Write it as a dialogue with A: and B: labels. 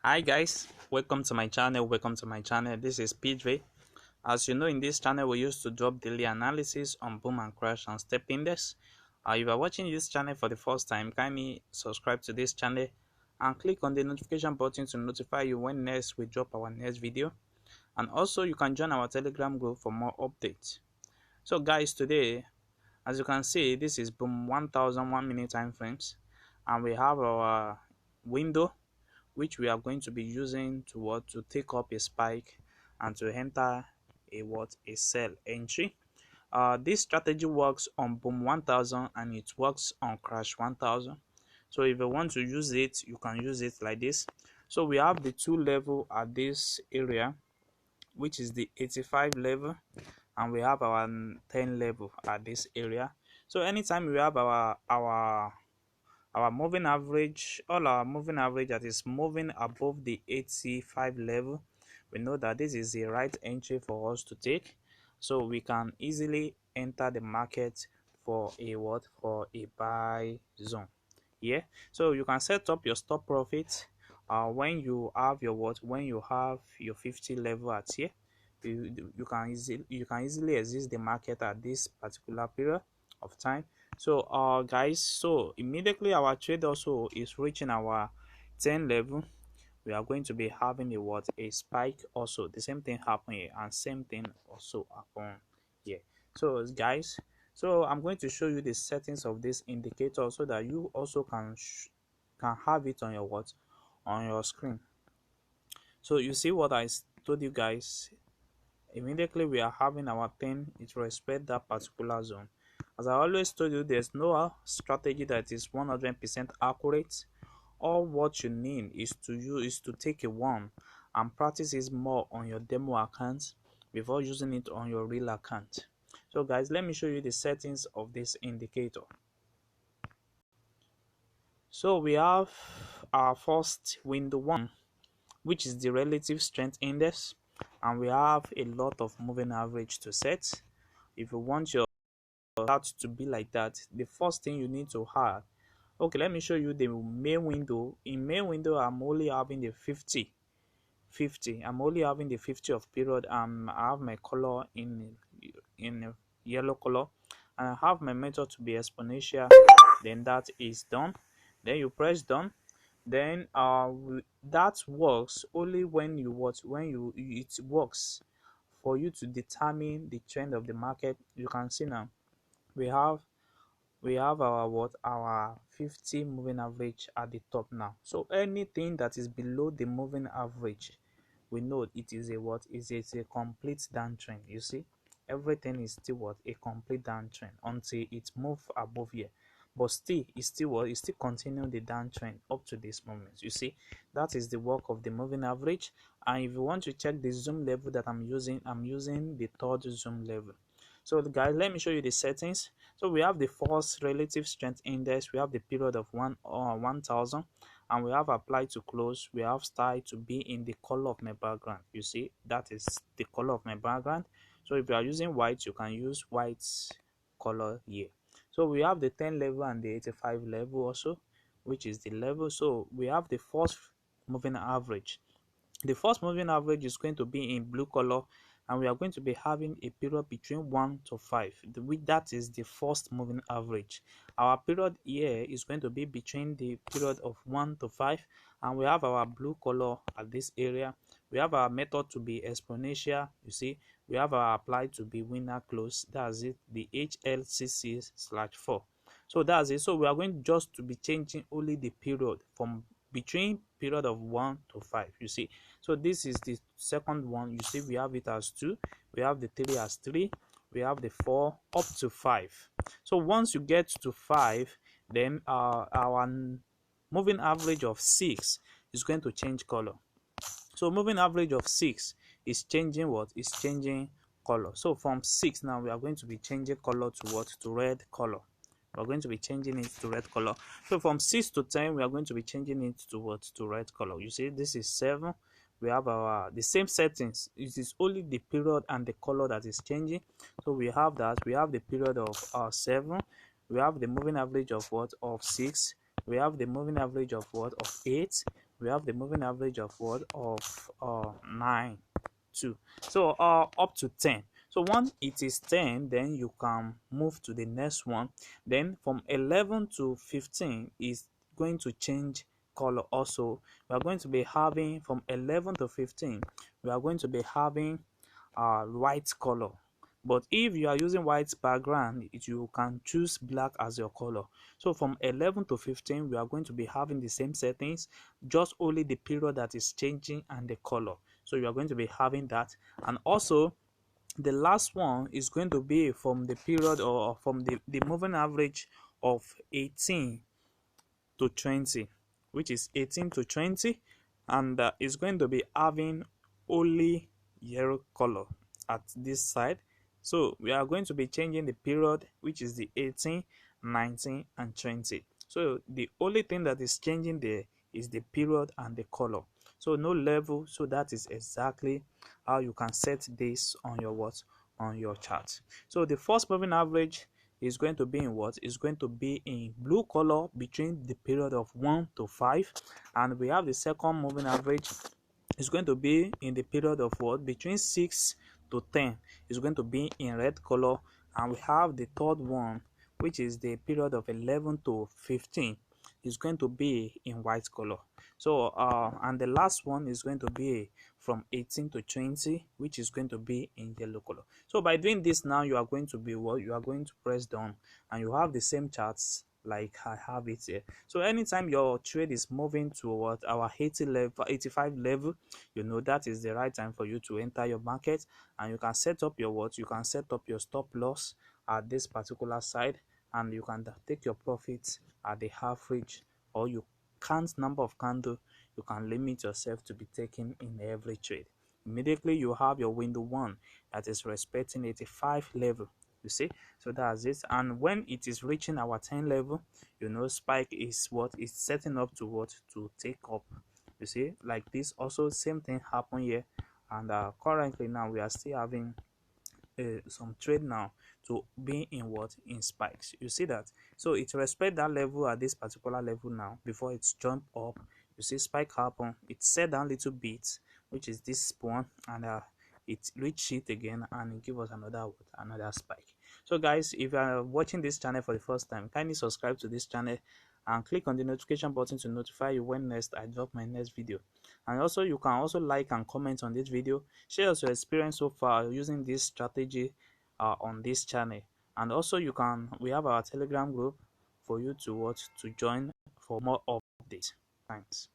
A: Hi guys, welcome to my channel. This is PJ. As you know, in this channel we used to drop daily analysis on boom and crash and step index. If you are watching this channel for the first time, kindly subscribe to this channel and click on the notification button to notify you when next we drop our next video. And also you can join our Telegram group for more updates. So guys, today, as you can see, this is boom 1001 minute time frames, and we have our window which we are going to be using to take up a spike and to enter a sell entry. This strategy works on boom 1000 and it works on crash 1000. So if you want to use it, you can use it like this. So we have the two level at this area, which is the 85 level, and we have our 10 level at this area. So anytime we have our moving average, all our moving average that is moving above the 85 level, we know that this is the right entry for us to take, so we can easily enter the market for a buy zone. Yeah, so you can set up your stop profit when you have your 50 level at here. You can easily exit the market at this particular period of time. So guys, so immediately our trade also is reaching our 10 level, we are going to be having a spike. Also the same thing happen here and same thing also happen here. So guys, so I'm going to show you the settings of this indicator so that you also can have it on your screen. So you see what I told you guys. Immediately we are having our 10, it respect that particular zone. As I always told you, there's no strategy that is 100% accurate. All what you need is to take a one and practice it more on your demo account before using it on your real account. So guys, let me show you the settings of this indicator. So we have our first window one, which is the relative strength index, and we have a lot of moving average to set. If you want your chart to be like that, the first thing you need to have, okay, let me show you the main window. In main window, I'm only having the 50. I'm only having the 50 of period. I have my color in yellow color, and I have my method to be exponential. Then that is done. Then you press done. Then that works only when it works for you to determine the trend of the market. You can see now we have our 50 moving average at the top now. So anything that is below the moving average, we know it is a complete downtrend. You see, everything is still a complete downtrend until it moves above here, but still it's still continuing the downtrend up to this moment. You see, that is the work of the moving average. And if you want to check the zoom level that I'm using the third zoom level. So guys, let me show you the settings. So we have the first relative strength index, we have the period of 1000, and we have apply to close, we have style to be in the color of my background. You see, that is the color of my background. So if you are using white, you can use white color here. So we have the 10 level and the 85 level also, which is the level. So we have the first moving average. The first moving average is going to be in blue color, and we are going to be having a period between 1 to 5. That is the first moving average. Our period here is going to be between the period of 1 to 5, and we have our blue color at this area. We have our method to be exponential. You see, we have our apply to be winner close. That's it, the HLCC/4. So that's it. So we are going just to be changing only the period from between period of 1 to 5. You see, so this is the second one. You see, we have it as 2, we have the 3 as 3, we have the 4 up to 5. So once you get to 5, then our moving average of 6 is going to change color. So moving average of 6 is changing changing color. So from 6 now we are going to be changing color to red color. We're going to be changing it to red color. So from 6 to 10, we are going to be changing it to red color. You see, this is 7. We have the same settings. It is only the period and the color that is changing. So we have that. We have the period of 7. We have the moving average of 6. We have the moving average of 8. we have the moving average of what, of 9 2. So up to 10. So once it is 10, then you can move to the next one. Then from 11 to 15 is going to change color also. We are going to be having from 11 to 15, we are going to be having white color. But if you are using white background, you can choose black as your color. So from 11 to 15, we are going to be having the same settings, just only the period that is changing and the color. So you are going to be having that. And also the last one is going to be from the period, or from the moving average of 18 to 20, which is 18 to 20, and it's going to be having only yellow color at this side. So we are going to be changing the period, which is the 18, 19 and 20. So the only thing that is changing there is the period and the color, so no level. So that is exactly how you can set this on your what, on your chart. So the first moving average is going to be in what, is going to be in blue color between the period of 1 to 5, and we have the second moving average is going to be in the period of what, between 6 to 10, is going to be in red color, and we have the third one, which is the period of 11 to 15, is going to be in white color. So and the last one is going to be from 18 to 20, which is going to be in yellow color. So by doing this now, you are going to be what, you are going to press down and you have the same charts like I have it here. So anytime your trade is moving toward our 80 level, 85 level, you know that is the right time for you to enter your market, and you can set up your what, you can set up your stop loss at this particular side, and you can take your profits at the average, or you count number of candle you can limit yourself to be taking in every trade. Immediately you have your window 1 that is respecting 85 level, you see. So that's it. And when it is reaching our 10 level, you know spike is what is setting up to what, to take up, you see, like this. Also same thing happen here, and currently now we are still having some trade now to be in what, in spikes, you see that. So it respect that level at this particular level now before it's jump up. You see spike happen, it set down little bit, which is this one, and it reach it again and it give us another spike. So guys, if you are watching this channel for the first time, kindly subscribe to this channel and click on the notification button to notify you when next I drop my next video. And also you can also like and comment on this video, share us your experience so far using this strategy on this channel. And also we have our Telegram group for you to join for more updates. Thanks.